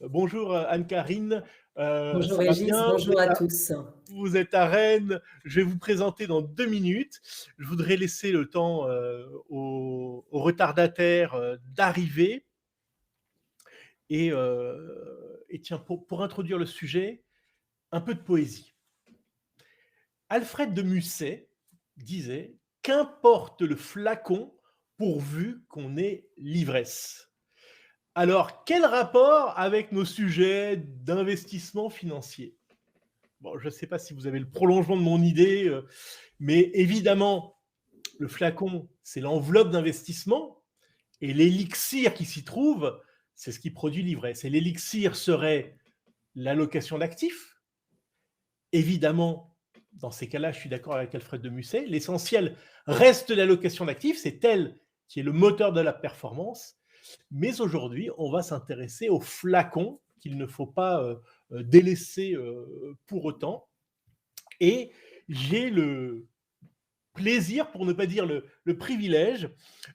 Bonjour Anne-Carine. Bonjour Ça va Régis, bien? bonjour à tous. Vous êtes à Rennes. Je vais vous présenter dans 2 minutes. Je voudrais laisser le temps, aux retardataires, d'arriver et tiens, pour introduire le sujet, un peu de poésie. Alfred de Musset disait: «Qu'importe le flacon pourvu qu'on ait l'ivresse». Alors, quel rapport avec nos sujets d'investissement financier? Bon, je ne sais pas si vous avez le prolongement de mon idée, mais évidemment, le flacon, c'est l'enveloppe d'investissement et l'élixir qui s'y trouve, c'est ce qui produit l'ivresse. Et l'élixir serait l'allocation d'actifs. Évidemment, dans ces cas-là, je suis d'accord avec Alfred de Musset, l'essentiel reste l'allocation d'actifs, c'est elle qui est le moteur de la performance. Mais aujourd'hui, on va s'intéresser au flacon qu'il ne faut pas délaisser pour autant. Et j'ai le plaisir, pour ne pas dire le privilège,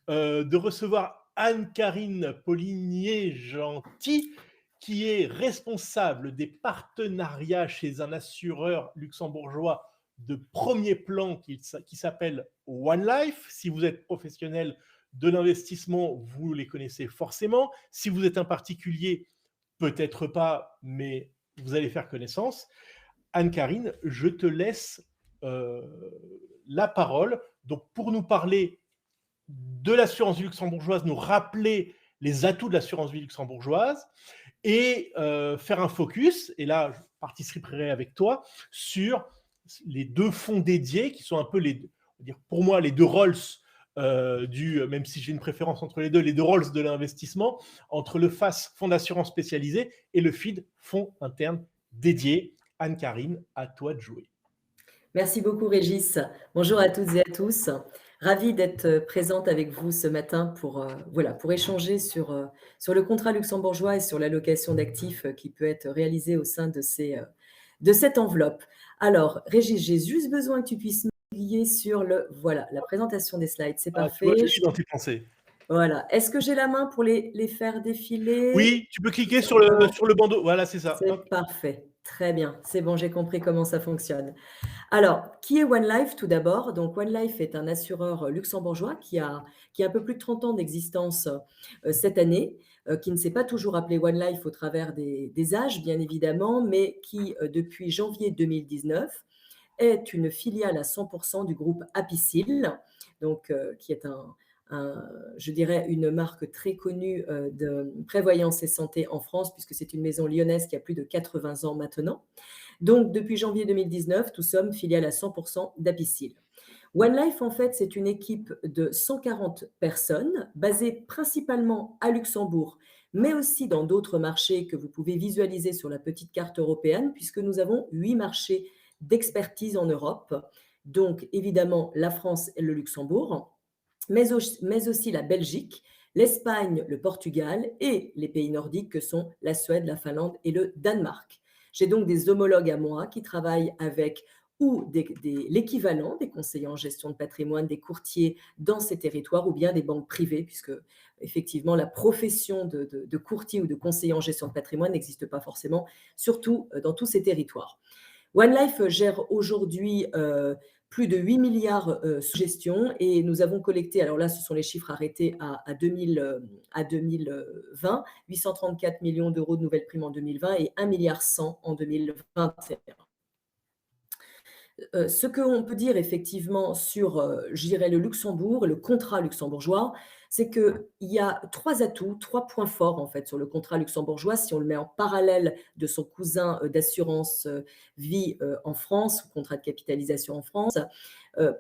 de recevoir Anne-Carine Poligné-Gentil, qui est responsable des partenariats chez un assureur luxembourgeois de premier plan qui s'appelle One Life. Si vous êtes professionnel de l'investissement, vous les connaissez forcément. Si vous êtes un particulier, peut-être pas, mais vous allez faire connaissance. Anne-Carine, je te laisse euh, la parole. Donc, pour nous parler de l'assurance vie luxembourgeoise, nous rappeler les atouts de l'assurance vie luxembourgeoise et faire un focus, et là, je participerai avec toi, sur les deux fonds dédiés qui sont un peu pour moi, les deux Rolls même si j'ai une préférence entre les deux Rolls de l'investissement, entre le FAS, fonds d'assurance spécialisé, et le FID, fonds interne dédié. Anne-Carine, à toi de jouer. Merci beaucoup Régis. Bonjour à toutes et à tous. Ravie d'être présente avec vous ce matin pour échanger sur le contrat luxembourgeois et sur l'allocation d'actifs qui peut être réalisée au sein de cette enveloppe. Alors, Régis, j'ai juste besoin que tu puisses m'aiguiller sur la présentation des slides. C'est Ah, tu vois, je parfait. suis dans tes pensées. Voilà. Est-ce que j'ai la main pour les faire défiler? Oui, tu peux cliquer sur le bandeau. Voilà, c'est ça. C'est Hop. parfait. Très bien. C'est bon, j'ai compris comment ça fonctionne. Alors, qui est One Life tout d'abord? Donc, One Life est un assureur luxembourgeois qui a un peu plus de 30 ans d'existence cette année, qui ne s'est pas toujours appelé One Life au travers des âges, bien évidemment, mais qui, depuis janvier 2019, est une filiale à 100% du groupe Apicil, donc, qui est je dirais, une marque très connue de prévoyance et santé en France, puisque c'est une maison lyonnaise qui a plus de 80 ans maintenant. Donc, depuis janvier 2019, nous sommes filiale à 100% d'Apicil. One Life, en fait, c'est une équipe de 140 personnes, basée principalement à Luxembourg, mais aussi dans d'autres marchés que vous pouvez visualiser sur la petite carte européenne, puisque nous avons 8 marchés d'expertise en Europe. Donc, évidemment, la France et le Luxembourg, mais aussi la Belgique, l'Espagne, le Portugal et les pays nordiques que sont la Suède, la Finlande et le Danemark. J'ai donc des homologues à moi qui travaillent avec ou l'équivalent des conseillers en gestion de patrimoine, des courtiers dans ces territoires, ou bien des banques privées, puisque effectivement la profession de courtier ou de conseiller en gestion de patrimoine n'existe pas forcément, surtout dans tous ces territoires. One Life gère aujourd'hui plus de 8 milliards sous gestion, et nous avons collecté, alors là, ce sont les chiffres arrêtés à 2020, 834 millions d'euros de nouvelles primes en 2020 et 1,1 milliard en 2021. Ce qu'on peut dire effectivement sur, je dirais, le Luxembourg, le contrat luxembourgeois, c'est qu'il y a 3 atouts, 3 points forts en fait sur le contrat luxembourgeois, si on le met en parallèle de son cousin d'assurance vie en France, ou contrat de capitalisation en France.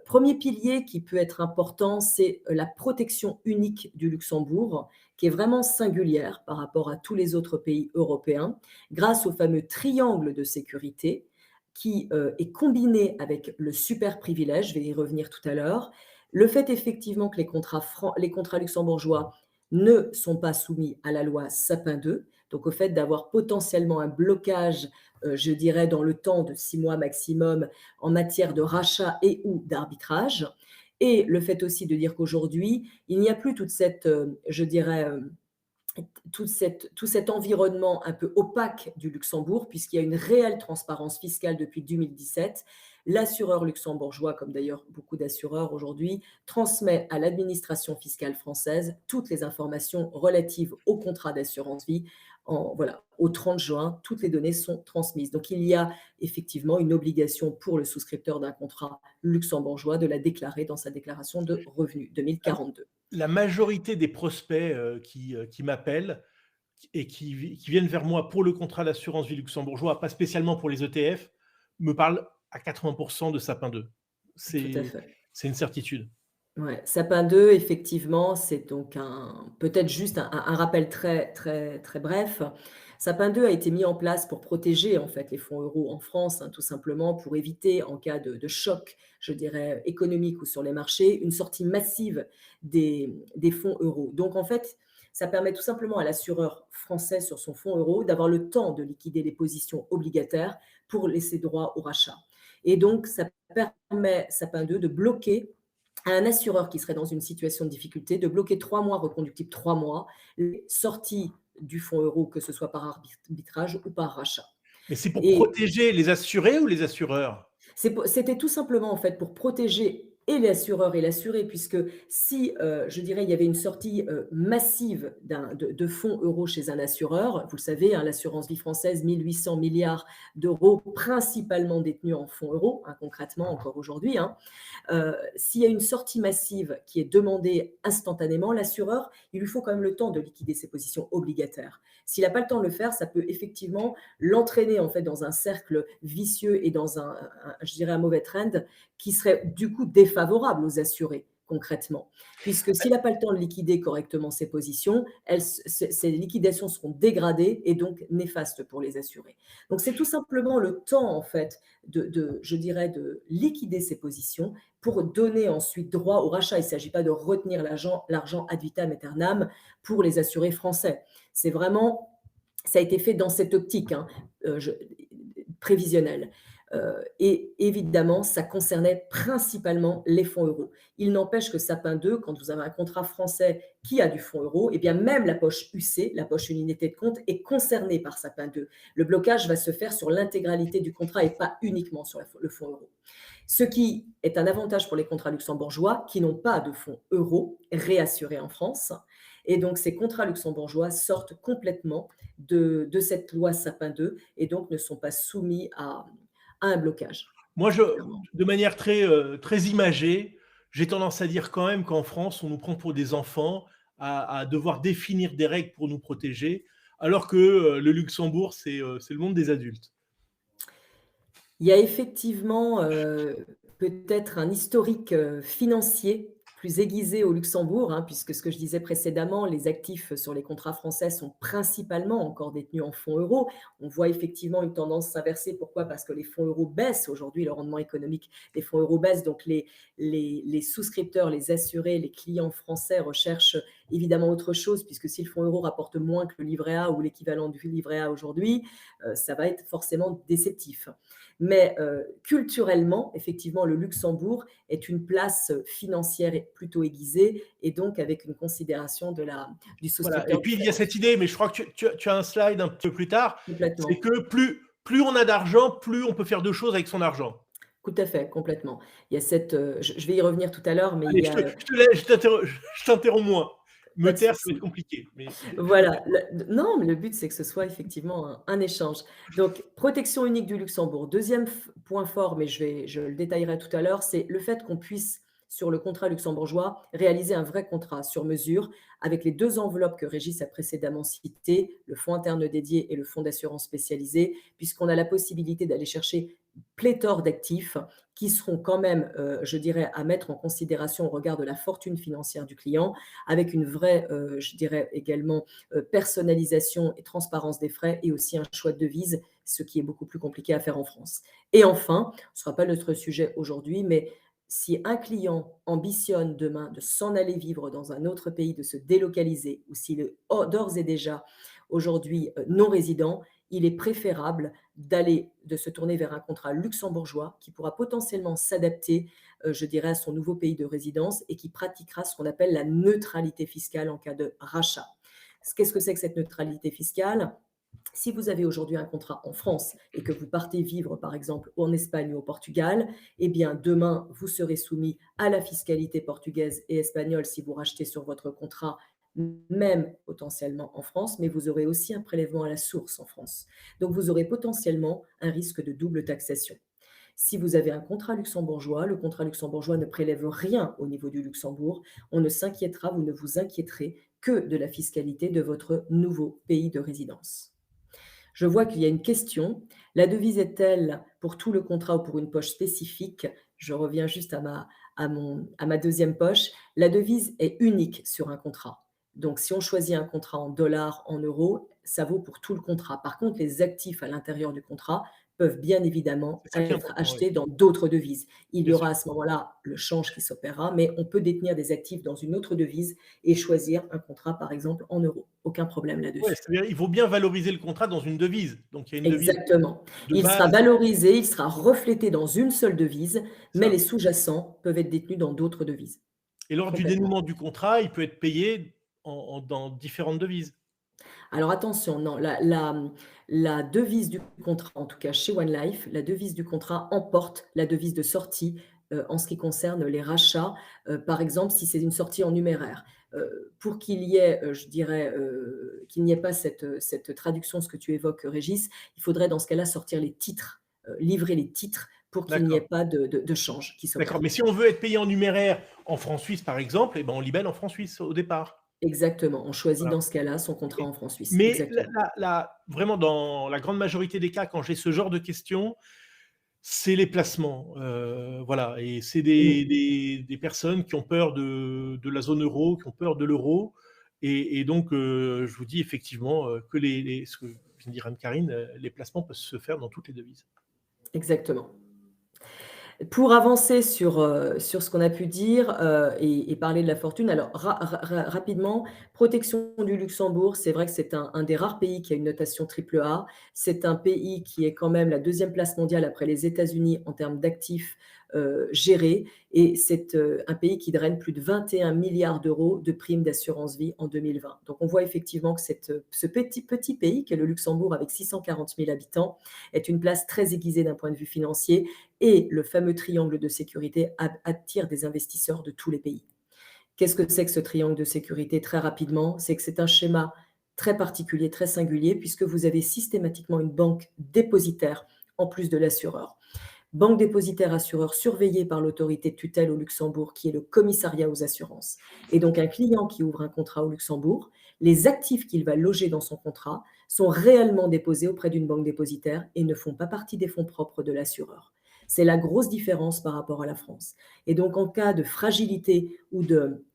Premier pilier qui peut être important, c'est la protection unique du Luxembourg, qui est vraiment singulière par rapport à tous les autres pays européens, grâce au fameux triangle de sécurité qui est combiné avec le super privilège, je vais y revenir tout à l'heure, le fait effectivement que les contrats luxembourgeois ne sont pas soumis à la loi Sapin 2, donc au fait d'avoir potentiellement un blocage, je dirais, dans le temps de 6 mois maximum en matière de rachat et ou d'arbitrage, et le fait aussi de dire qu'aujourd'hui, il n'y a plus toute cette, je dirais, tout cet environnement un peu opaque du Luxembourg, puisqu'il y a une réelle transparence fiscale depuis 2017. L'assureur luxembourgeois, comme d'ailleurs beaucoup d'assureurs aujourd'hui, transmet à l'administration fiscale française toutes les informations relatives au contrat d'assurance vie. Voilà, au 30 juin, toutes les données sont transmises. Donc il y a effectivement une obligation pour le souscripteur d'un contrat luxembourgeois de la déclarer dans sa déclaration de revenus 2042. La majorité des prospects qui m'appellent et qui viennent vers moi pour le contrat d'assurance vie luxembourgeois, pas spécialement pour les ETF, me parlent à 80% de Sapin 2. Tout à C'est fait. c'est une certitude. Ouais, Sapin 2, effectivement, c'est donc peut-être juste un rappel très, très, très bref. Sapin 2 a été mis en place pour protéger en fait les fonds euros en France, hein, tout simplement pour éviter, en cas de choc, je dirais, économique ou sur les marchés, une sortie massive des fonds euros. Donc en fait, ça permet tout simplement à l'assureur français sur son fonds euro d'avoir le temps de liquider les positions obligataires pour laisser droit au rachat. Et donc, ça permet, Sapin 2, de bloquer à un assureur qui serait dans une situation de difficulté de bloquer 3 mois, reconductible 3 mois, les sorties du fonds euro, que ce soit par arbitrage ou par rachat. Mais c'est pour Et protéger les assurés ou les assureurs? c'était tout simplement en fait pour protéger et l'assureur et l'assuré, puisque si, je dirais, il y avait une sortie, massive de fonds euros chez un assureur, vous le savez, hein, l'assurance vie française, 1 800 milliards d'euros, principalement détenus en fonds euros, hein, concrètement encore aujourd'hui, hein. S'il y a une sortie massive qui est demandée instantanément, l'assureur, il lui faut quand même le temps de liquider ses positions obligataires. S'il n'a pas le temps de le faire, ça peut effectivement l'entraîner en fait dans un cercle vicieux et dans je dirais un mauvais trend qui serait du coup défavorable aux assurés concrètement. Puisque s'il n'a pas le temps de liquider correctement ses positions, ces liquidations seront dégradées et donc néfastes pour les assurés. Donc c'est tout simplement le temps en fait je dirais, de liquider ses positions pour donner ensuite droit au rachat. Il ne s'agit pas de retenir l'argent ad vitam aeternam pour les assurés français. C'est vraiment, ça a été fait dans cette optique, hein, prévisionnelle. Et évidemment, ça concernait principalement les fonds euros. Il n'empêche que Sapin 2, quand vous avez un contrat français qui a du fonds euro, et bien même la poche UC, la poche unité de compte, est concernée par Sapin 2. Le blocage va se faire sur l'intégralité du contrat et pas uniquement sur le fonds euro. Ce qui est un avantage pour les contrats luxembourgeois qui n'ont pas de fonds euros réassurés en France. Et donc, ces contrats luxembourgeois sortent complètement de cette loi Sapin 2 et donc ne sont pas soumis à un blocage, Moi, clairement. de manière très imagée, j'ai tendance à dire quand même qu'en France, on nous prend pour des enfants à devoir définir des règles pour nous protéger, alors que le Luxembourg, c'est le monde des adultes. Il y a effectivement, peut-être un historique, financier plus aiguisé au Luxembourg, hein, puisque ce que je disais précédemment, les actifs sur les contrats français sont principalement encore détenus en fonds euros. On voit effectivement une tendance s'inverser. Pourquoi? Parce que les fonds euros baissent aujourd'hui, le rendement économique des fonds euros baisse, donc les souscripteurs, les assurés, les clients français recherchent évidemment autre chose, puisque si le fonds euro rapporte moins que le livret A ou l'équivalent du livret A aujourd'hui, ça va être forcément déceptif. Mais culturellement, effectivement, le Luxembourg est une place financière plutôt aiguisée et donc avec une considération du Voilà. Et souscripteur puis, il y a différente. cette idée, mais je crois que tu as un slide un peu plus tard, c'est Complètement. que plus on a d'argent, plus on peut faire de choses avec son argent. Tout à fait, complètement. Il y a cette, je vais y revenir tout à l'heure, mais il Allez, y a, je t'interromps moins. Me pas de taire, ça va être souci. compliqué. Mais Voilà, non, mais le but, c'est que ce soit effectivement un échange. Donc, protection unique du Luxembourg. Deuxième point fort, mais je le détaillerai tout à l'heure, c'est le fait qu'on puisse, sur le contrat luxembourgeois, réaliser un vrai contrat sur mesure avec les deux enveloppes que Régis a précédemment citées, le fonds interne dédié et le fonds d'assurance spécialisé, puisqu'on a la possibilité d'aller chercher pléthore d'actifs qui seront quand même, je dirais, à mettre en considération au regard de la fortune financière du client, avec une vraie, je dirais également, personnalisation et transparence des frais et aussi un choix de devise, ce qui est beaucoup plus compliqué à faire en France. Et enfin, ce ne sera pas notre sujet aujourd'hui, mais si un client ambitionne demain de s'en aller vivre dans un autre pays, de se délocaliser, ou s'il est d'ores et déjà aujourd'hui non résident, il est préférable de se tourner vers un contrat luxembourgeois qui pourra potentiellement s'adapter, je dirais, à son nouveau pays de résidence et qui pratiquera ce qu'on appelle la neutralité fiscale en cas de rachat. Qu'est-ce que c'est que cette neutralité fiscale? Si vous avez aujourd'hui un contrat en France et que vous partez vivre, par exemple, en Espagne ou au Portugal, eh bien, demain, vous serez soumis à la fiscalité portugaise et espagnole si vous rachetez sur votre contrat, même potentiellement en France, mais vous aurez aussi un prélèvement à la source en France. Donc, vous aurez potentiellement un risque de double taxation. Si vous avez un contrat luxembourgeois, le contrat luxembourgeois ne prélève rien au niveau du Luxembourg. On ne s'inquiétera, vous ne vous inquiéterez que de la fiscalité de votre nouveau pays de résidence. Je vois qu'il y a une question. La devise est-elle pour tout le contrat ou pour une poche spécifique? Je reviens juste à ma deuxième poche. La devise est unique sur un contrat. Donc, si on choisit un contrat en dollars, en euros, ça vaut pour tout le contrat. Par contre, les actifs à l'intérieur du contrat peuvent bien évidemment C'est ça qui est être important, oui, achetés dans d'autres devises. Il y bien sûr. aura à ce moment-là le change qui s'opérera, mais on peut détenir des actifs dans une autre devise et choisir un contrat, par exemple, en euros. Aucun problème Ouais, là-dessus. c'est-à-dire il vaut bien valoriser le contrat dans une devise. Donc il y a une devise Exactement. de Il sera base, valorisé, il sera reflété dans une seule devise, mais ça. les sous-jacents peuvent être détenus dans d'autres devises. Et lors du Complètement. dénouement du contrat, il peut être payé dans différentes devises. Alors attention, non, la devise du contrat, en tout cas chez One Life, la devise du contrat emporte la devise de sortie, en ce qui concerne les rachats. Par exemple, si c'est une sortie en numéraire, pour qu'il y ait, je dirais, qu'il n'y ait pas cette traduction, ce que tu évoques, Régis, il faudrait dans ce cas-là sortir les titres, livrer les titres pour qu'il n'y ait D'accord. pas de change qui D'accord, s'opère. mais si on veut être payé en numéraire en francs suisses, par exemple, eh ben, on libelle en francs suisses au départ. Exactement, on choisit Voilà. dans ce cas-là son contrat en francs suisses, Mais exactement. vraiment dans la grande majorité des cas, quand j'ai ce genre de questions, c'est les placements, voilà, et c'est Mmh. des personnes qui ont peur de la zone euro, qui ont peur de l'euro, et donc je vous dis effectivement, que ce que vient de dire Anne-Carine, les placements peuvent se faire dans toutes les devises. Exactement. Pour avancer sur ce qu'on a pu dire, et parler de la fortune, alors rapidement, protection du Luxembourg, c'est vrai que c'est un des rares pays qui a une notation triple A. C'est un pays qui est quand même la deuxième place mondiale après les États-Unis en termes d'actifs, gérés, et c'est, un pays qui draine plus de 21 milliards d'euros de primes d'assurance vie en 2020. Donc on voit effectivement que ce petit pays qu'est le Luxembourg avec 640 000 habitants est une place très aiguisée d'un point de vue financier, et le fameux triangle de sécurité attire des investisseurs de tous les pays. Qu'est-ce que c'est que ce triangle de sécurité? Très rapidement, c'est que c'est un schéma très particulier, très singulier, puisque vous avez systématiquement une banque dépositaire en plus de l'assureur. Banque dépositaire assureur surveillée par l'autorité de tutelle au Luxembourg, qui est le commissariat aux assurances. Et donc un client qui ouvre un contrat au Luxembourg, les actifs qu'il va loger dans son contrat sont réellement déposés auprès d'une banque dépositaire et ne font pas partie des fonds propres de l'assureur. C'est la grosse différence par rapport à la France. Et donc en cas de fragilité ou de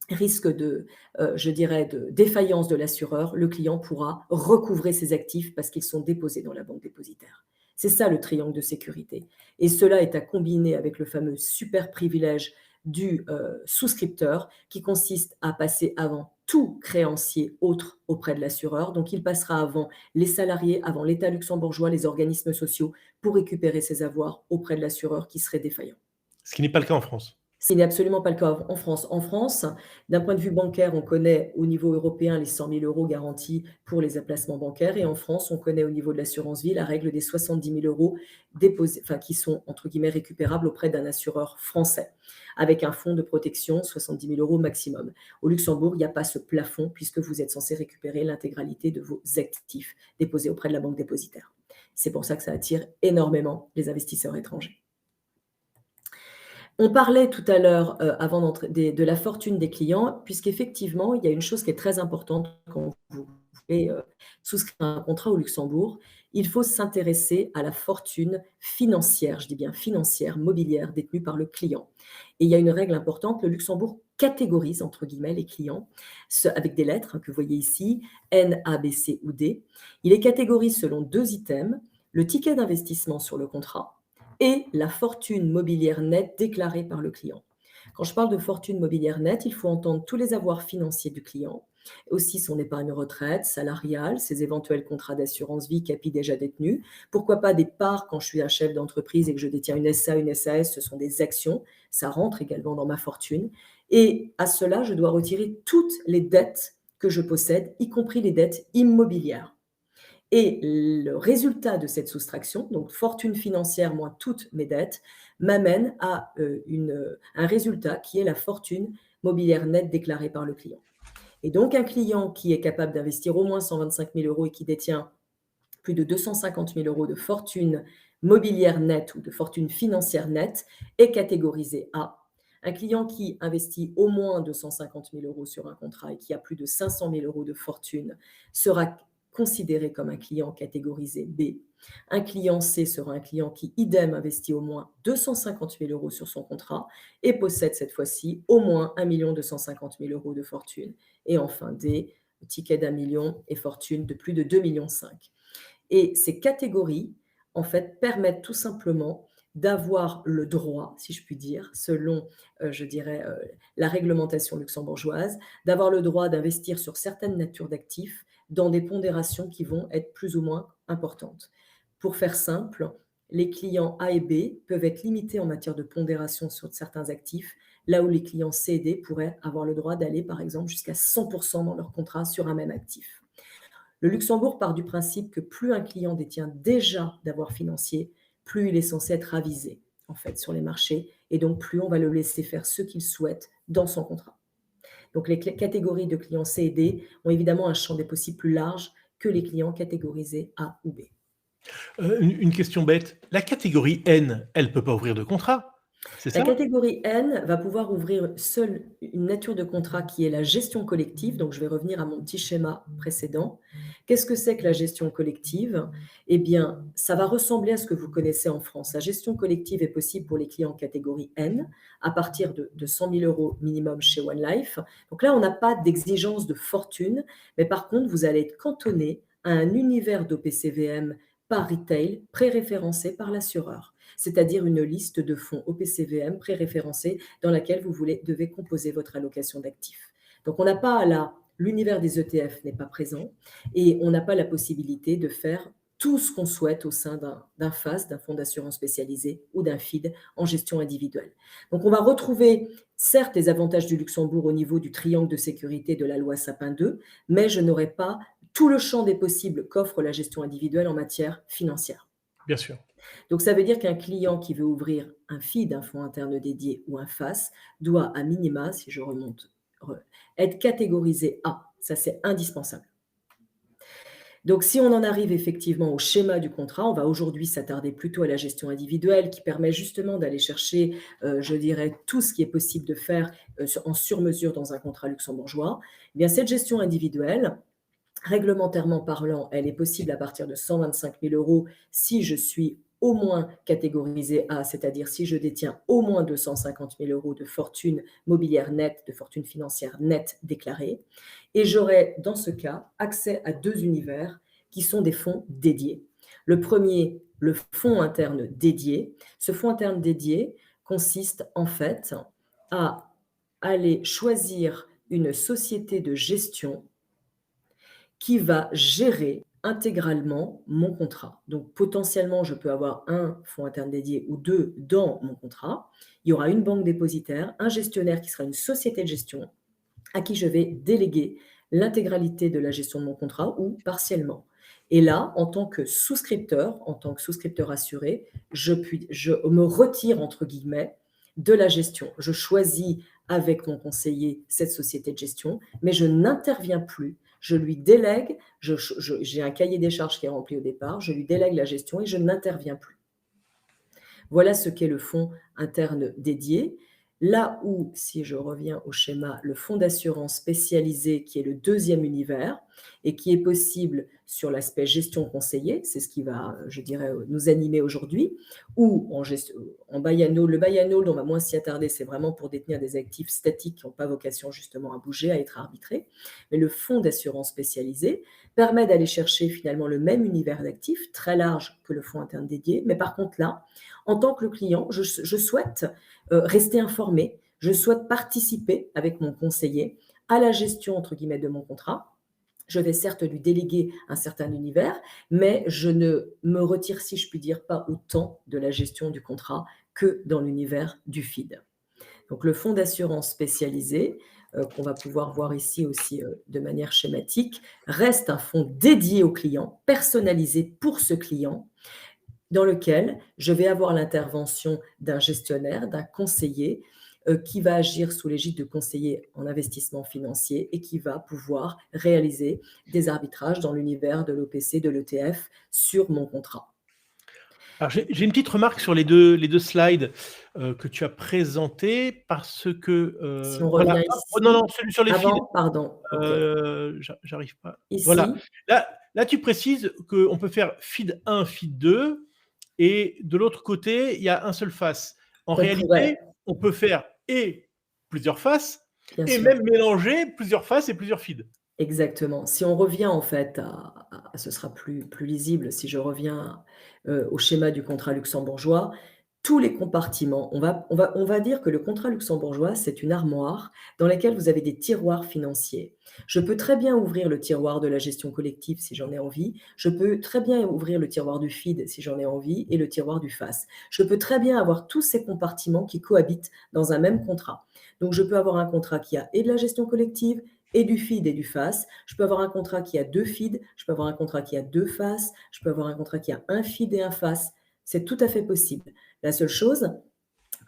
risque de, je dirais, de défaillance de l'assureur, le client pourra recouvrer ses actifs parce qu'ils sont déposés dans la banque dépositaire. C'est ça le triangle de sécurité. Et cela est à combiner avec le fameux super privilège du souscripteur qui consiste à passer avant tout créancier autre auprès de l'assureur. Donc il passera avant les salariés, avant l'État luxembourgeois, les organismes sociaux pour récupérer ses avoirs auprès de l'assureur qui serait défaillant. Ce qui n'est pas le cas en France. Ce n'est absolument pas le cas en France. En France, d'un point de vue bancaire, on connaît au niveau européen les 100 000 € garantis pour les placements bancaires, et en France, on connaît au niveau de l'assurance vie la règle des 70 000 € déposés, enfin, qui sont entre guillemets récupérables auprès d'un assureur français, avec un fonds de protection, 70 000 € maximum. Au Luxembourg, il n'y a pas ce plafond puisque vous êtes censé récupérer l'intégralité de vos actifs déposés auprès de la banque dépositaire. C'est pour ça que ça attire énormément les investisseurs étrangers. On parlait tout à l'heure, avant d'entrer de la fortune des clients, puisqu'effectivement, il y a une chose qui est très importante quand vous voulez, souscrire un contrat au Luxembourg. Il faut s'intéresser à la fortune financière, je dis bien financière, mobilière, détenue par le client. Et il y a une règle importante, le Luxembourg «catégorise» entre guillemets les clients, avec des lettres, que vous voyez ici, N, A, B, C ou D. Il les catégorise selon 2 items: le ticket d'investissement sur le contrat et la fortune mobilière nette déclarée par le client. Quand je parle de fortune mobilière nette, il faut entendre tous les avoirs financiers du client, aussi son épargne retraite, salariale, ses éventuels contrats d'assurance vie, CAPI déjà détenus, pourquoi pas des parts quand je suis un chef d'entreprise et que je détiens une SA, une SAS, ce sont des actions, ça rentre également dans ma fortune. Et à cela, je dois retirer toutes les dettes que je possède, y compris les dettes immobilières. Et le résultat de cette soustraction, donc fortune financière moins toutes mes dettes, m'amène à un résultat qui est la fortune mobilière nette déclarée par le client. Et donc un client qui est capable d'investir au moins 125 000 euros et qui détient plus de 250 000 euros de fortune mobilière nette ou de fortune financière nette est catégorisé A. Un client qui investit au moins 250 000 euros sur un contrat et qui a plus de 500 000 euros de fortune sera considéré comme un client catégorisé B. Un client C sera un client qui, idem, investit au moins 250 000 euros sur son contrat et possède cette fois-ci au moins 1 250 000 euros de fortune. Et enfin D, ticket d'1 million et fortune de plus de 2,5 millions. Et ces catégories, en fait, permettent tout simplement d'avoir le droit, si je puis dire, selon, je dirais, la réglementation luxembourgeoise, d'avoir le droit d'investir sur certaines natures d'actifs dans des pondérations qui vont être plus ou moins importantes. Pour faire simple, les clients A et B peuvent être limités en matière de pondération sur certains actifs, là où les clients C et D pourraient avoir le droit d'aller, par exemple, jusqu'à 100% dans leur contrat sur un même actif. Le Luxembourg part du principe que plus un client détient déjà d'avoir financier, plus il est censé être avisé, en fait, sur les marchés, et donc plus on va le laisser faire ce qu'il souhaite dans son contrat. Donc les catégories de clients C et D ont évidemment un champ des possibles plus large que les clients catégorisés A ou B. Une question bête, la catégorie N, elle ne peut pas ouvrir de contrat, c'est La ça? catégorie N va pouvoir ouvrir seule une nature de contrat qui est la gestion collective. Donc, je vais revenir à mon petit schéma précédent. Qu'est-ce que c'est que la gestion collective? Eh bien, ça va ressembler à ce que vous connaissez en France. La gestion collective est possible pour les clients catégorie N à partir de 100 000 euros minimum chez One Life. Donc là, on n'a pas d'exigence de fortune, mais par contre, vous allez être cantonné à un univers d'OPCVM par retail pré-référencé par l'assureur, c'est-à-dire une liste de fonds OPCVM pré-référencés dans laquelle vous devez composer votre allocation d'actifs. Donc, on n'a pas l'univers des ETF n'est pas présent et on n'a pas la possibilité de faire tout ce qu'on souhaite au sein d'un FAS, d'un fonds d'assurance spécialisé ou d'un FID en gestion individuelle. Donc, on va retrouver certes les avantages du Luxembourg au niveau du triangle de sécurité de la loi Sapin 2, mais je n'aurai pas tout le champ des possibles qu'offre la gestion individuelle en matière financière. Bien sûr. Donc, ça veut dire qu'un client qui veut ouvrir un FID, un fonds interne dédié ou un FAS, doit à minima, si je remonte, être catégorisé A. Ça, c'est indispensable. Donc, si on en arrive effectivement au schéma du contrat, on va aujourd'hui s'attarder plutôt à la gestion individuelle qui permet justement d'aller chercher, je dirais, tout ce qui est possible de faire en sur-mesure dans un contrat luxembourgeois. Eh bien, cette gestion individuelle, réglementairement parlant, elle est possible à partir de 125 000 euros si je suis au moins catégorisé A, c'est-à-dire si je détiens au moins 250 000 euros de fortune mobilière nette, de fortune financière nette déclarée. Et j'aurai dans ce cas accès à deux univers qui sont des fonds dédiés. Le premier, le fonds interne dédié. Ce fonds interne dédié consiste en fait à aller choisir une société de gestion qui va gérer intégralement mon contrat. Donc potentiellement, je peux avoir un fonds interne dédié ou deux dans mon contrat. Il y aura une banque dépositaire, un gestionnaire qui sera une société de gestion à qui je vais déléguer l'intégralité de la gestion de mon contrat ou partiellement. Et là, en tant que souscripteur assuré, je me retire, entre guillemets, de la gestion. Je choisis avec mon conseiller cette société de gestion, mais je n'interviens plus. Je lui délègue, j'ai un cahier des charges qui est rempli au départ, je lui délègue la gestion et je n'interviens plus. Voilà ce qu'est le fonds interne dédié. Là où, si je reviens au schéma, le fonds d'assurance spécialisé, qui est le deuxième univers et qui est possible sur l'aspect gestion conseillée, c'est ce qui va, je dirais, nous animer aujourd'hui, ou en buy and hold. Le buy and hold, on va moins s'y attarder, c'est vraiment pour détenir des actifs statiques qui n'ont pas vocation justement à bouger, à être arbitrés. Mais le fonds d'assurance spécialisé permet d'aller chercher finalement le même univers d'actifs, très large que le fonds interne dédié, mais par contre là, en tant que client, je souhaite rester informé, je souhaite participer avec mon conseiller à la gestion, entre guillemets, de mon contrat. Je vais certes lui déléguer un certain univers, mais je ne me retire, si je puis dire, pas autant de la gestion du contrat que dans l'univers du FID. Donc le fonds d'assurance spécialisé qu'on va pouvoir voir ici aussi de manière schématique, reste un fonds dédié au client, personnalisé pour ce client, dans lequel je vais avoir l'intervention d'un gestionnaire, d'un conseiller, qui va agir sous l'égide de conseiller en investissement financier et qui va pouvoir réaliser des arbitrages dans l'univers de l'OPC, de l'ETF sur mon contrat. Alors j'ai une petite remarque sur les 2 slides, que tu as présentés parce que, Si on voilà. revient Oh non, ici, non, celui sur les feeds, avant, pardon, OK. j'arrive pas. Voilà. Ici, Là, tu précises qu'on peut faire feed 1, feed 2 et de l'autre côté, il y a un seul face. En qu'on réalité, pourrait, on peut faire et plusieurs faces bien et sûr. même mélanger plusieurs faces et plusieurs feeds. Exactement. Si on revient en fait ce sera plus lisible si je reviens, au schéma du contrat luxembourgeois, tous les compartiments, on va dire que le contrat luxembourgeois, c'est une armoire dans laquelle vous avez des tiroirs financiers. Je peux très bien ouvrir le tiroir de la gestion collective si j'en ai envie, je peux très bien ouvrir le tiroir du FID si j'en ai envie et le tiroir du FAS. Je peux très bien avoir tous ces compartiments qui cohabitent dans un même contrat. Donc je peux avoir un contrat qui a et de la gestion collective et du feed et du face. Je peux avoir un contrat qui a 2 feeds, je peux avoir un contrat qui a 2 faces, je peux avoir un contrat qui a un feed et un face. C'est tout à fait possible. La seule chose,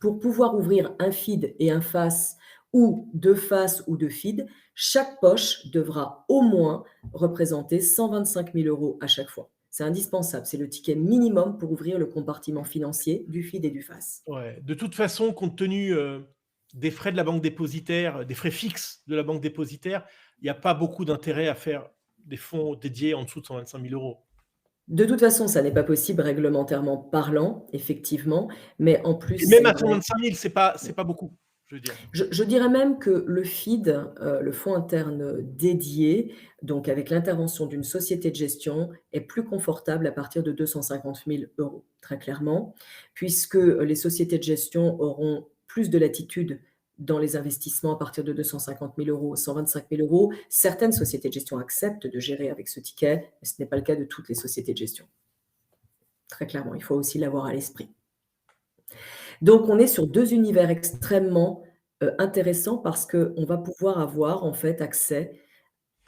pour pouvoir ouvrir un feed et un face ou 2 faces ou 2 feeds, chaque poche devra au moins représenter 125 000 € à chaque fois. C'est indispensable, c'est le ticket minimum pour ouvrir le compartiment financier du feed et du face. Ouais. De toute façon, compte tenu, des frais de la banque dépositaire, des frais fixes de la banque dépositaire, il y a pas beaucoup d'intérêt à faire des fonds dédiés en dessous de 125 000 €. De toute façon, ça n'est pas possible réglementairement parlant, effectivement, mais en plus, Et même c'est à vrai. 125 000, c'est pas beaucoup, je veux dire. Je dirais même que le FID, le fonds interne dédié, donc avec l'intervention d'une société de gestion, est plus confortable à partir de 250 000 €, très clairement, puisque les sociétés de gestion auront plus de latitude dans les investissements à partir de 250 000 €, 125 000 €. Certaines sociétés de gestion acceptent de gérer avec ce ticket, mais ce n'est pas le cas de toutes les sociétés de gestion. Très clairement, il faut aussi l'avoir à l'esprit. Donc on est sur 2 univers extrêmement, intéressants parce qu'on va pouvoir avoir en fait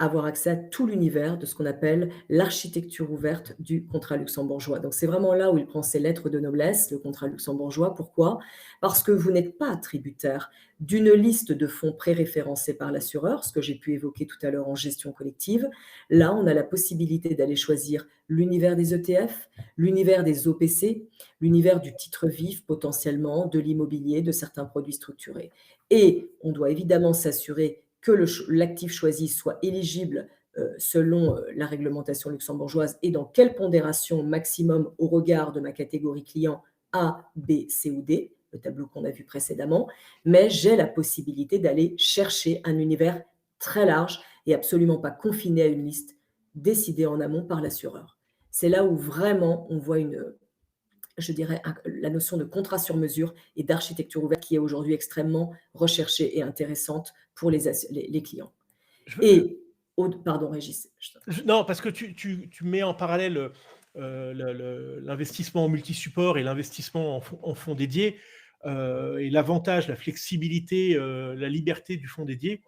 avoir accès à tout l'univers de ce qu'on appelle l'architecture ouverte du contrat luxembourgeois. Donc c'est vraiment là où il prend ses lettres de noblesse, le contrat luxembourgeois. Pourquoi? Parce que vous n'êtes pas tributaire d'une liste de fonds pré-référencés par l'assureur, ce que j'ai pu évoquer tout à l'heure en gestion collective. Là, on a la possibilité d'aller choisir l'univers des ETF, l'univers des OPC, l'univers du titre vif potentiellement, de l'immobilier, de certains produits structurés. Et on doit évidemment s'assurer que l'actif choisi soit éligible selon la réglementation luxembourgeoise et dans quelle pondération maximum au regard de ma catégorie client A, B, C ou D, le tableau qu'on a vu précédemment, mais j'ai la possibilité d'aller chercher un univers très large et absolument pas confiné à une liste décidée en amont par l'assureur. C'est là où vraiment on voit je dirais, la notion de contrat sur mesure et d'architecture ouverte qui est aujourd'hui extrêmement recherchée et intéressante pour les clients. Je veux Et pardon Régis. Non, parce que tu mets en parallèle, l'investissement en multi-support et l'investissement en fonds dédiés, et l'avantage, la flexibilité, la liberté du fonds dédié.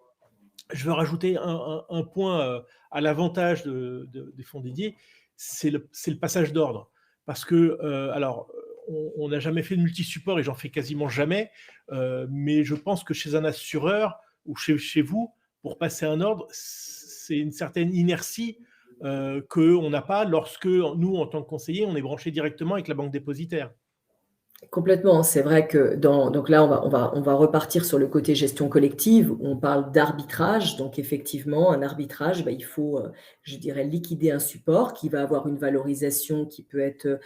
Je veux rajouter un point, à l'avantage des fonds dédiés, c'est le passage d'ordre. Parce que, alors, on n'a jamais fait de multi-support et j'en fais quasiment jamais, mais je pense que chez un assureur ou chez vous, pour passer un ordre, c'est une certaine inertie, qu'on n'a pas lorsque nous, en tant que conseiller, on est branché directement avec la banque dépositaire. Complètement, c'est vrai que donc là, on va repartir sur le côté gestion collective où on parle d'arbitrage. Donc effectivement, un arbitrage, bah, il faut, je dirais, liquider un support qui va avoir une valorisation qui peut être,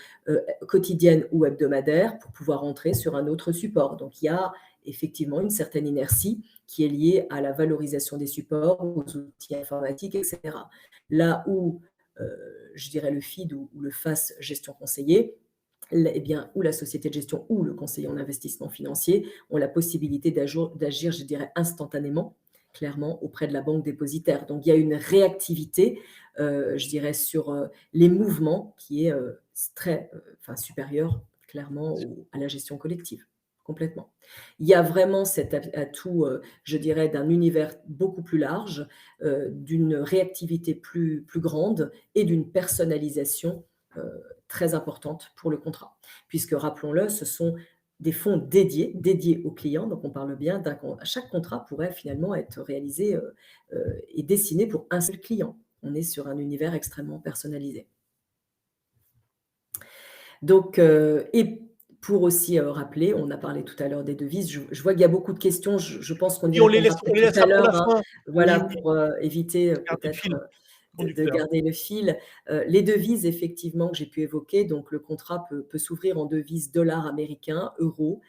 quotidienne ou hebdomadaire pour pouvoir entrer sur un autre support. Donc il y a effectivement une certaine inertie qui est liée à la valorisation des supports, aux outils informatiques et cetera. Là où, je dirais le FID ou le FAS gestion conseiller, eh bien, ou la société de gestion ou le conseiller en investissement financier ont la possibilité d'agir, je dirais, instantanément, clairement, auprès de la banque dépositaire. Donc, il y a une réactivité, je dirais, sur les mouvements qui est très, enfin, supérieure, clairement, à la gestion collective. complètement. Il y a vraiment cet atout, je dirais, d'un univers beaucoup plus large, d'une réactivité plus grande et d'une personnalisation, très importante pour le contrat. Puisque rappelons-le, ce sont des fonds dédiés aux clients, donc on parle bien chaque contrat pourrait finalement être réalisé, et dessiné pour un seul client. On est sur un univers extrêmement personnalisé. Donc, et pour aussi, rappeler, on a parlé tout à l'heure des devises. Je vois qu'il y a beaucoup de questions. Je pense qu'on y Et répondra on les peut-être tout à laissera pour la l'heure, hein. fin. Oui, Voilà, oui, pour, éviter, garder le peut-être, fil de conducteur. garder le fil. Les devises effectivement que j'ai pu évoquer, donc le contrat peut s'ouvrir en devises dollars américains, euros,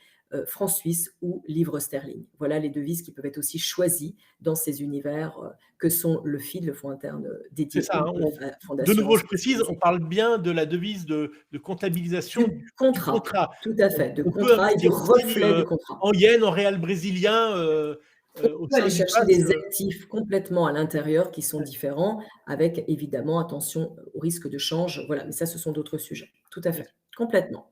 francs suisses ou livres sterling. Voilà les devises qui peuvent être aussi choisies dans ces univers, que sont le FID, le fonds interne, C'est dédié ça, hein, au fonds de nouveau, d'assurance je précise, on spécialisé. parle bien de la devise de comptabilisation Du du contrat, contrat. tout à fait, de On peut contrat et du investir aussi, reflet du contrat. en yens, en réal brésilien, au On peut sein aller du chercher FAS, des actifs complètement à l'intérieur qui sont différents, avec évidemment attention au risque de change. Voilà, mais ça, ce sont d'autres sujets. Tout à bien fait, sûr. complètement.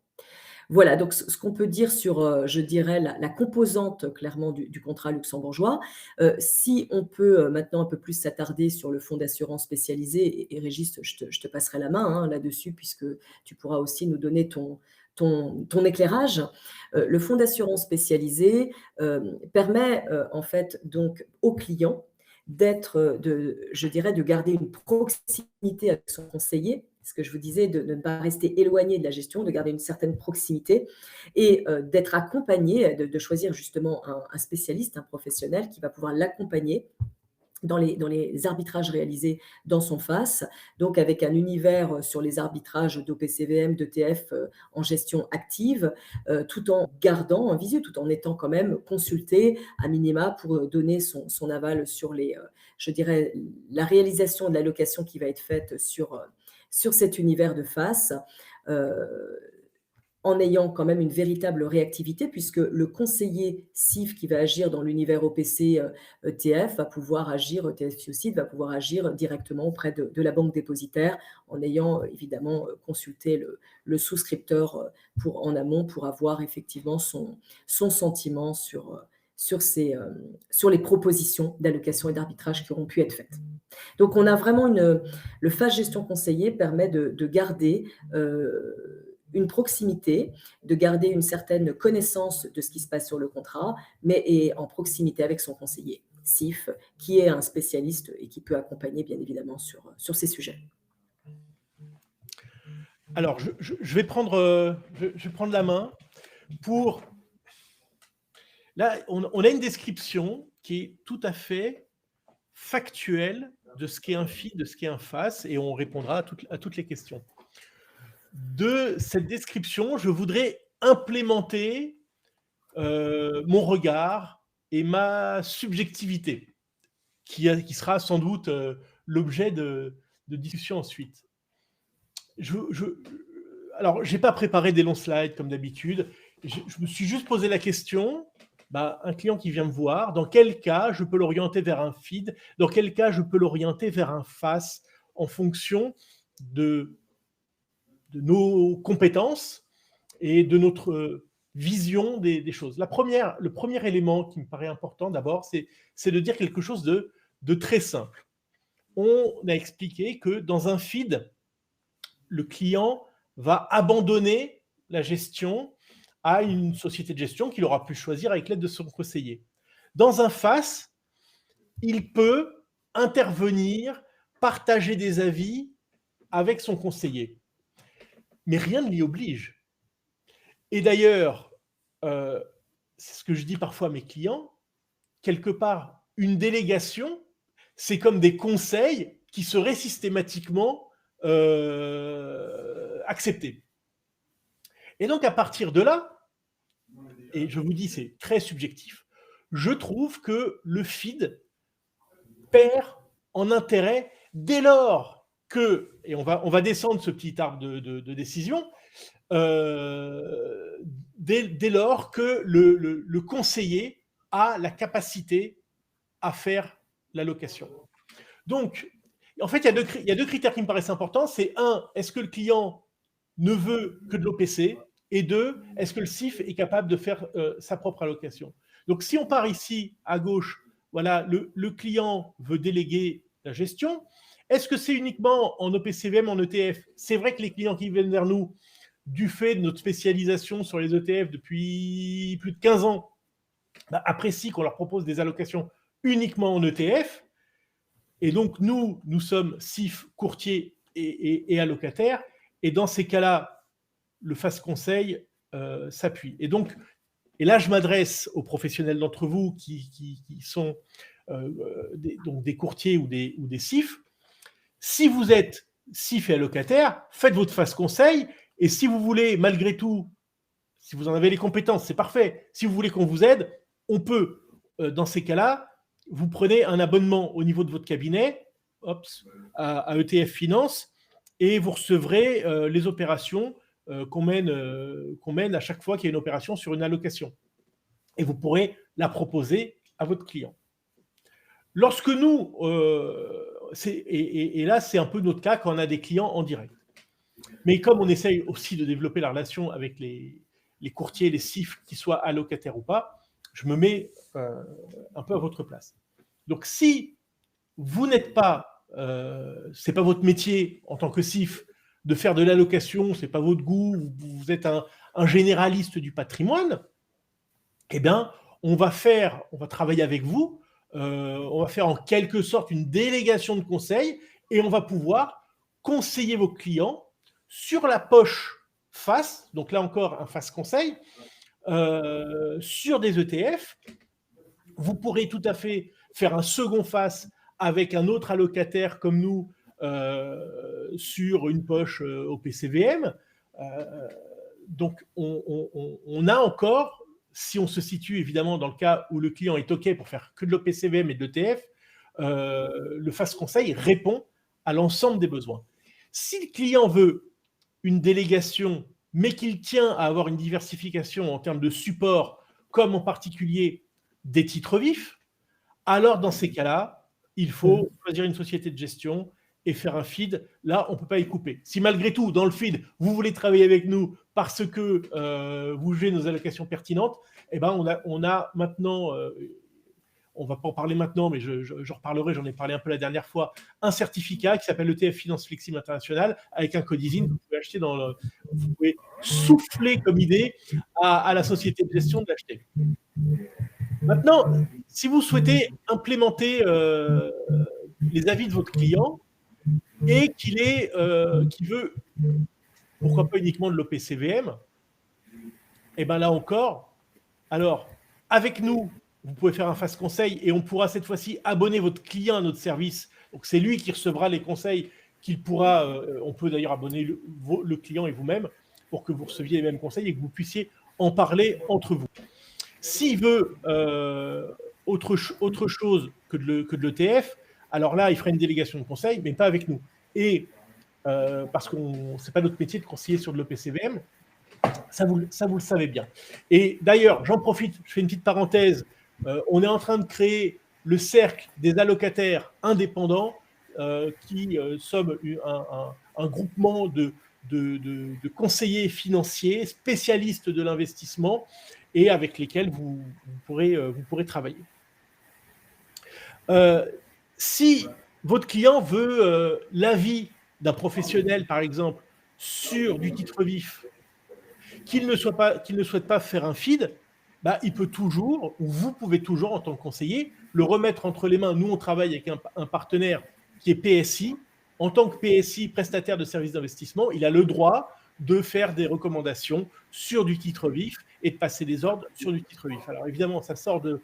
Voilà, donc ce qu'on peut dire sur, je dirais la composante clairement du contrat luxembourgeois. Si on peut, maintenant un peu plus s'attarder sur le fonds d'assurance spécialisé et Régis, je te passerai la main, hein, là-dessus puisque tu pourras aussi nous donner ton éclairage. Le fonds d'assurance spécialisé, permet, en fait donc aux clients d'être, je dirais, de garder une proximité avec son conseiller. Ce que je vous disais, de ne pas rester éloigné de la gestion, de garder une certaine proximité et d'être accompagné, de choisir justement un spécialiste, un professionnel qui va pouvoir l'accompagner dans les arbitrages réalisés dans son FAS, donc avec un univers sur les arbitrages d'OPCVM, d'ETF en gestion active, tout en gardant en visu, tout en étant quand même consulté à minima pour donner son aval sur je dirais, la réalisation de l'allocation qui va être faite sur cet univers de FAS. En ayant quand même une véritable réactivité puisque le conseiller CIF qui va agir dans l'univers OPC, ETF va pouvoir agir, ETF FIOCIT va pouvoir agir directement auprès de la banque dépositaire en ayant évidemment consulté le souscripteur en amont pour avoir effectivement son sentiment sur les propositions d'allocation et d'arbitrage qui auront pu être faites. Donc on a vraiment le FAS gestion conseiller permet de garder une proximité, de garder une certaine connaissance de ce qui se passe sur le contrat, mais et en proximité avec son conseiller CIF, qui est un spécialiste et qui peut accompagner bien évidemment sur ces sujets. Alors, je vais prendre la main pour... Là, on a une description qui est tout à fait factuelle de ce qu'est un FID, de ce qu'est un FAS, et on répondra à toutes les questions. De cette description, je voudrais implémenter mon regard et ma subjectivité, qui sera sans doute l'objet de discussion ensuite. Alors, je n'ai pas préparé des longs slides comme d'habitude. Je me suis juste posé la question, un client qui vient me voir, dans quel cas je peux l'orienter vers un FID, dans quel cas je peux l'orienter vers un FAS en fonction de nos compétences et de notre vision des choses. Le premier élément qui me paraît important d'abord, c'est de dire quelque chose de très simple. On a expliqué que dans un FID, le client va abandonner la gestion à une société de gestion qu'il aura pu choisir avec l'aide de son conseiller. Dans un FAS, il peut intervenir, partager des avis avec son conseiller. Mais rien ne l'y oblige. Et d'ailleurs, c'est ce que je dis parfois à mes clients, quelque part, une délégation, c'est comme des conseils qui seraient systématiquement acceptés. Et donc, à partir de là, et je vous dis, c'est très subjectif, je trouve que le FID perd en intérêt dès lors que, et on va descendre ce petit arbre de décision, dès lors que le conseiller a la capacité à faire l'allocation. Donc, en fait, il y a deux critères qui me paraissent importants. C'est un, est-ce que le client ne veut que de l'OPC, Et deux, est-ce que le CIF est capable de faire sa propre allocation? Donc, si on part ici à gauche, voilà, le client veut déléguer la gestion. Est-ce que c'est uniquement en OPCVM, en ETF? C'est vrai que les clients qui viennent vers nous, du fait de notre spécialisation sur les ETF depuis plus de 15 ans, apprécient qu'on leur propose des allocations uniquement en ETF. Et donc, nous sommes CIF, courtier et allocataire. Et dans ces cas-là, le FAS Conseil s'appuie. Et là, je m'adresse aux professionnels d'entre vous qui sont donc des courtiers ou des CIF. Si vous êtes CIF et allocataire, faites votre FAS Conseil. Et si vous voulez, malgré tout, si vous en avez les compétences, c'est parfait. Si vous voulez qu'on vous aide, on peut. Dans ces cas-là, vous prenez un abonnement au niveau de votre cabinet à ETF Finance et vous recevrez les opérations qu'on mène à chaque fois qu'il y a une opération sur une allocation. Et vous pourrez la proposer à votre client. Lorsque nous, et là c'est un peu notre cas quand on a des clients en direct. Mais comme on essaye aussi de développer la relation avec les courtiers, les CIF, qu'ils soient allocataires ou pas, je me mets un peu à votre place. Donc si vous n'êtes pas, c'est pas votre métier en tant que CIF de faire de l'allocation, c'est pas votre goût, vous êtes un généraliste du patrimoine, eh bien, on va travailler avec vous, on va faire en quelque sorte une délégation de conseil et on va pouvoir conseiller vos clients sur la poche FAS, donc là encore un FAS conseil, sur des ETF. Vous pourrez tout à fait faire un second FAS avec un autre allocataire comme nous sur une poche au PCVM. Donc, on a encore, si on se situe évidemment dans le cas où le client est OK pour faire que de l'OPCVM et de l'ETF, le FAS Conseil répond à l'ensemble des besoins. Si le client veut une délégation, mais qu'il tient à avoir une diversification en termes de support, comme en particulier des titres vifs, alors dans ces cas-là, il faut choisir une société de gestion et faire un feed. Là, on ne peut pas y couper. Si malgré tout, dans le feed, vous voulez travailler avec nous parce que vous jugez nos allocations pertinentes, eh ben, on a maintenant, on ne va pas en parler maintenant, mais je reparlerai, j'en ai parlé un peu la dernière fois, un certificat qui s'appelle l'ETF Finance Flexible International avec un code ISIN que vous pouvez acheter vous pouvez souffler comme idée à la société de gestion de l'acheter. Maintenant, si vous souhaitez implémenter les avis de votre client et qu'il veut, pourquoi pas uniquement de l'OPCVM, et bien là encore, alors avec nous, vous pouvez faire un FAS conseil et on pourra cette fois-ci abonner votre client à notre service. Donc c'est lui qui recevra les conseils qu'il pourra, on peut d'ailleurs abonner le client et vous-même pour que vous receviez les mêmes conseils et que vous puissiez en parler entre vous. S'il veut autre chose que de l'ETF, alors là, il fera une délégation de conseil, mais pas avec nous. Et parce que ce n'est pas notre métier de conseiller sur de l'OPCVM, ça vous le savez bien. Et d'ailleurs, j'en profite, je fais une petite parenthèse, on est en train de créer le cercle des allocataires indépendants qui sommes un groupement de conseillers financiers, spécialistes de l'investissement, et avec lesquels vous pourrez travailler. Si votre client veut l'avis d'un professionnel, par exemple, sur du titre vif, qu'il ne souhaite pas faire un feed, il peut toujours, ou vous pouvez toujours, en tant que conseiller, le remettre entre les mains. Nous, on travaille avec un partenaire qui est PSI. En tant que PSI, prestataire de services d'investissement, il a le droit de faire des recommandations sur du titre vif et de passer des ordres sur du titre vif. Alors évidemment, ça sort de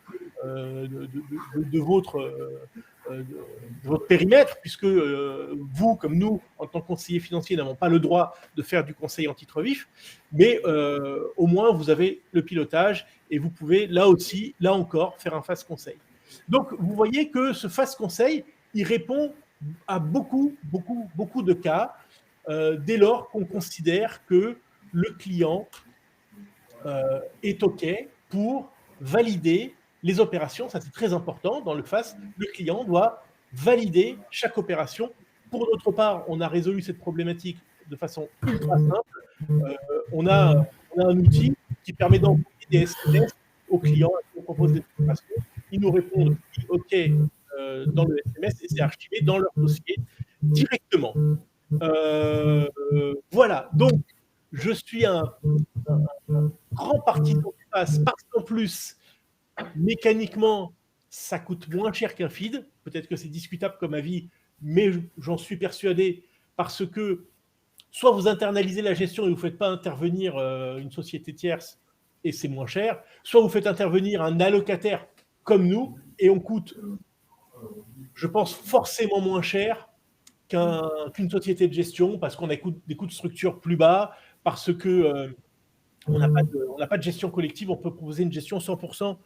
votre périmètre, puisque vous, comme nous, en tant que conseiller financier, n'avons pas le droit de faire du conseil en titre vif, mais au moins, vous avez le pilotage et vous pouvez, là encore, faire un FAS conseil. Donc, vous voyez que ce FAS conseil, il répond à beaucoup de cas dès lors qu'on considère que le client est OK pour valider les opérations. Ça, c'est très important. Dans le FAS, le client doit valider chaque opération. Pour notre part, on a résolu cette problématique de façon ultra simple. On a on a un outil qui permet d'envoyer des SMS aux clients à qui on propose des opérations. Ils nous répondent oui, OK dans le SMS et c'est archivé dans leur dossier directement. Voilà, donc je suis un grand partisan du pass parce qu'en plus, mécaniquement, ça coûte moins cher qu'un feed. Peut-être que c'est discutable comme avis, mais j'en suis persuadé parce que soit vous internalisez la gestion et vous ne faites pas intervenir une société tierce et c'est moins cher, soit vous faites intervenir un allocataire comme nous et on coûte, je pense, forcément moins cher qu'une société de gestion parce qu'on a des coûts de structure plus bas, parce que on n'a pas de gestion collective, on peut proposer une gestion 100%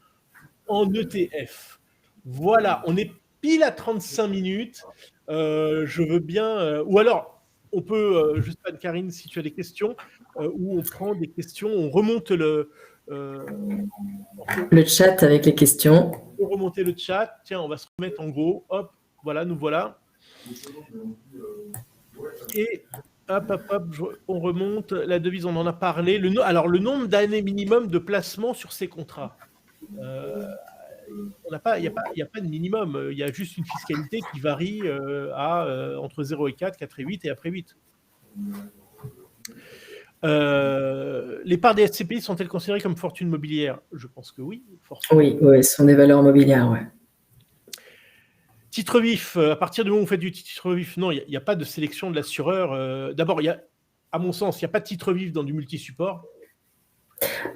en ETF. Voilà, on est pile à 35 minutes. Je veux bien... ou alors, on peut, juste Anne-Karine, si tu as des questions, où on prend des questions, on remonte le chat avec les questions. On peut remonter le chat. Tiens, on va se remettre en gros. Hop, voilà, nous voilà. Et hop, on remonte. La devise, on en a parlé. Alors, le nombre d'années minimum de placement sur ces contrats. Il n'y a pas de minimum. Il y a juste une fiscalité qui varie entre 0 et 4, 4 et 8 et après 8. Les parts des SCPI sont-elles considérées comme fortune mobilière? Je pense que oui, forcément. Oui, ce sont des valeurs mobilières, ouais. Titre vif, à partir du moment où vous faites du titre vif, non, il n'y a pas de sélection de l'assureur. D'abord, à mon sens, il n'y a pas de titre vif dans du multi-support.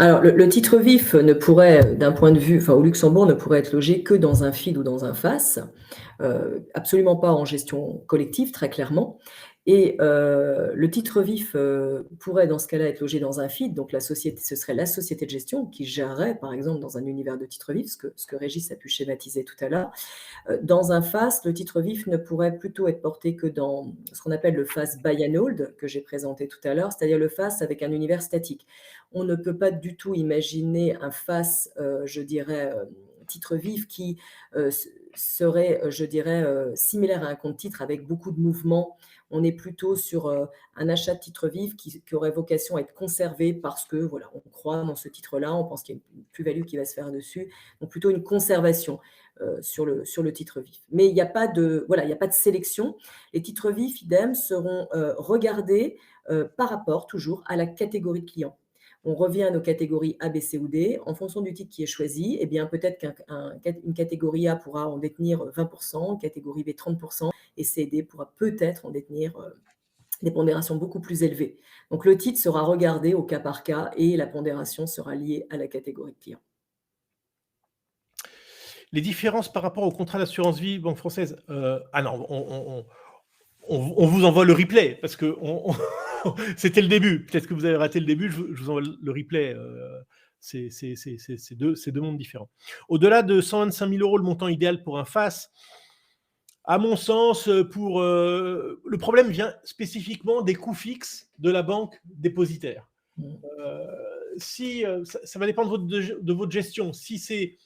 Alors, le titre vif ne pourrait, d'un point de vue, au Luxembourg, ne pourrait être logé que dans un feed ou dans un FAS, absolument pas en gestion collective, très clairement. Et le titre vif pourrait, dans ce cas-là, être logé dans un feed, donc ce serait la société de gestion qui gérerait, par exemple, dans un univers de titre vif, ce que Régis a pu schématiser tout à l'heure. Dans un FAS, le titre vif ne pourrait plutôt être porté que dans ce qu'on appelle le FAS buy and hold, que j'ai présenté tout à l'heure, c'est-à-dire le FAS avec un univers statique. On ne peut pas du tout imaginer un FAS, je dirais, titre vif qui serait, je dirais, similaire à un compte titre avec beaucoup de mouvements. On est plutôt sur un achat de titre vif qui aurait vocation à être conservé parce que voilà, on croit dans ce titre-là, on pense qu'il y a une plus-value qui va se faire dessus, donc plutôt une conservation sur le titre vif. Mais il n'y a pas de sélection. Les titres vifs, idem, seront regardés par rapport toujours à la catégorie de client. On revient à nos catégories A, B, C ou D. En fonction du titre qui est choisi, eh bien, peut-être qu'une catégorie A pourra en détenir 20%, catégorie B 30%, et C et D pourra peut-être en détenir des pondérations beaucoup plus élevées. Donc, le titre sera regardé au cas par cas et la pondération sera liée à la catégorie de client. Les différences par rapport au contrat d'assurance vie banque française. Ah non, on vous envoie le replay parce que c'était le début. Peut-être que vous avez raté le début, je vous envoie le replay. C'est deux mondes différents. Au-delà de 125 000 € le montant idéal pour un FAS, à mon sens, le problème vient spécifiquement des coûts fixes de la banque dépositaire. Ça va dépendre de votre gestion. Si c'est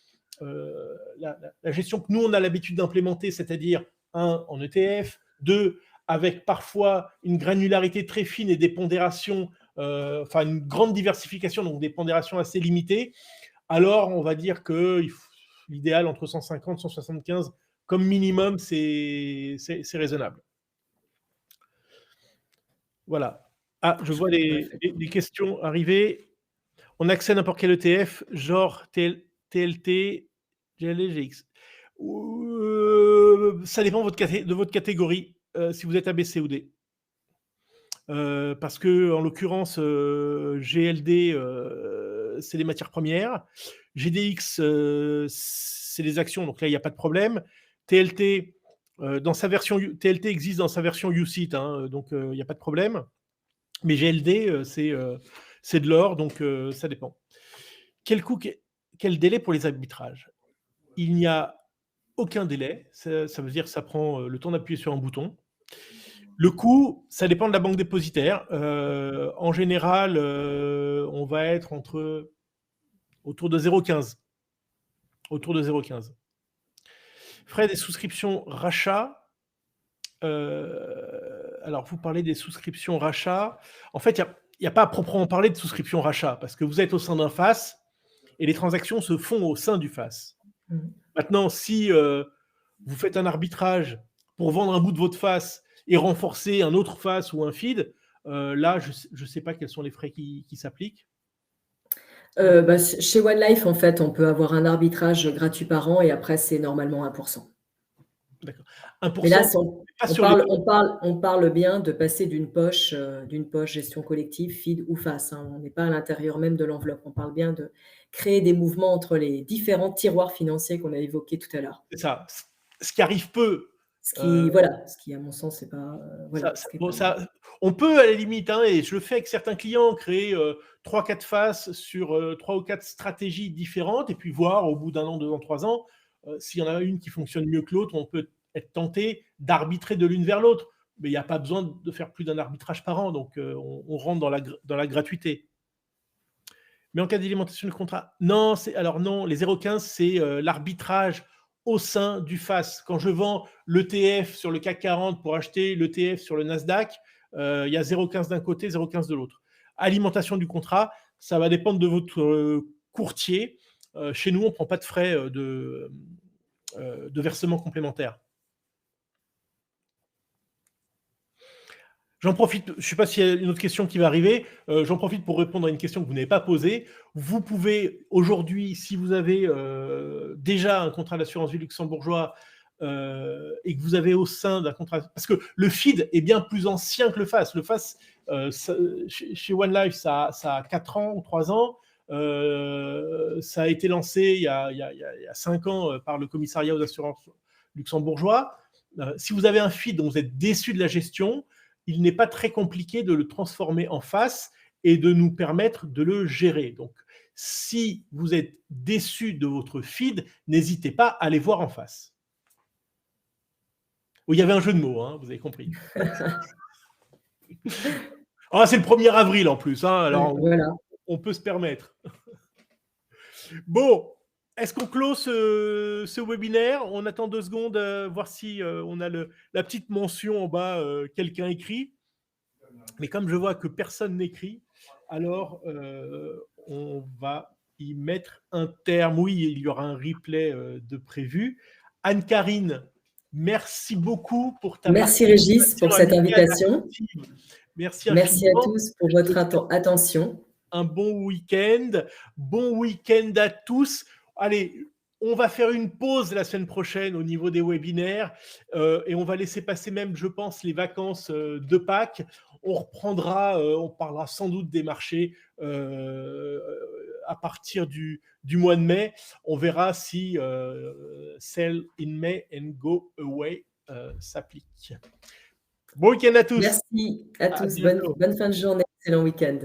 la gestion que nous, on a l'habitude d'implémenter, c'est-à-dire 1 en ETF, 2 avec parfois une granularité très fine et des pondérations, une grande diversification, donc des pondérations assez limitées, alors on va dire que l'idéal entre 150 et 175 comme minimum, c'est raisonnable. Voilà. Ah, je vois les questions arriver. On accède à n'importe quel ETF, genre TLT, GLD, GX. Ça dépend de votre catégorie, si vous êtes A, B, C ou D. Parce que, en l'occurrence, GLD, c'est des matières premières. GDX, c'est des actions, donc là, il n'y a pas de problème. TLT, TLT existe dans sa version UCITS, donc il n'y a pas de problème. Mais GLD, c'est de l'or, donc ça dépend. Quel délai pour les arbitrages? Il n'y a aucun délai, ça veut dire que ça prend le temps d'appuyer sur un bouton. Le coût, ça dépend de la banque dépositaire. En général, on va être autour de 0,15. Autour de 0,15. Frais des souscriptions rachat. Alors, vous parlez des souscriptions rachat. En fait, il n'y a pas à proprement parler de souscription rachat, parce que vous êtes au sein d'un FAS et les transactions se font au sein du FAS. Maintenant, si vous faites un arbitrage pour vendre un bout de votre FAS et renforcer un autre FAS ou un feed, là, je ne sais pas quels sont les frais qui s'appliquent. Chez OneLife, en fait, on peut avoir un arbitrage gratuit par an et après, c'est normalement 1%. D'accord. 1%, Mais là, on parle bien de passer d'une poche gestion collective, feed ou FAS. Hein. On n'est pas à l'intérieur même de l'enveloppe. On parle bien de créer des mouvements entre les différents tiroirs financiers qu'on a évoqués tout à l'heure. C'est ça. Ce qui arrive peu. Ce qui, à mon sens, c'est pas. On peut, à la limite, hein, et je le fais avec certains clients, créer 3-4 faces sur 3 ou 4 stratégies différentes et puis voir au bout d'1 an, 2 ans, 3 ans, s'il y en a une qui fonctionne mieux que l'autre, on peut être tenté d'arbitrer de l'une vers l'autre. Mais il n'y a pas besoin de faire plus d'un arbitrage par an, donc on rentre dans la gratuité. Mais en cas d'alimentation de contrat, non, les 0,15, c'est l'arbitrage au sein du FAS. Quand je vends l'ETF sur le CAC 40 pour acheter l'ETF sur le Nasdaq, il y a 0,15 d'un côté, 0,15 de l'autre. Alimentation du contrat, ça va dépendre de votre courtier. Chez nous, on ne prend pas de frais de versement complémentaire. J'en profite, je ne sais pas s'il y a une autre question qui va arriver, j'en profite pour répondre à une question que vous n'avez pas posée. Vous pouvez aujourd'hui, si vous avez déjà un contrat d'assurance vie luxembourgeois et que vous avez au sein d'un contrat... Parce que le feed est bien plus ancien que le FAS. Le FAS, chez OneLife, ça a 4 ans ou 3 ans. Ça a été lancé il y a 5 ans par le commissariat aux assurances luxembourgeois. Si vous avez un feed dont vous êtes déçu de la gestion, il n'est pas très compliqué de le transformer en FAS et de nous permettre de le gérer. Donc, si vous êtes déçu de votre feed, n'hésitez pas à aller voir en face. Oh, il y avait un jeu de mots, hein, vous avez compris. Ah, c'est le 1er avril en plus, hein, alors voilà. On peut se permettre. Bon, est-ce qu'on close ce webinaire? On attend 2 secondes, voir si on a la petite mention en bas, quelqu'un écrit. Mais comme je vois que personne n'écrit, alors on va y mettre un terme. Oui, il y aura un replay de prévu. Anne-Carine, merci beaucoup pour ta Merci Régis pour cette invitation. Merci à tous pour votre attention. Un bon week-end. Bon week-end à tous. Allez, on va faire une pause la semaine prochaine au niveau des webinaires et on va laisser passer même, je pense, les vacances de Pâques. On reprendra, on parlera sans doute des marchés à partir du mois de mai. On verra si Sell in May and Go Away s'applique. Bon week-end à tous. Merci à tous. Bonne fin de journée. Excellent week-end.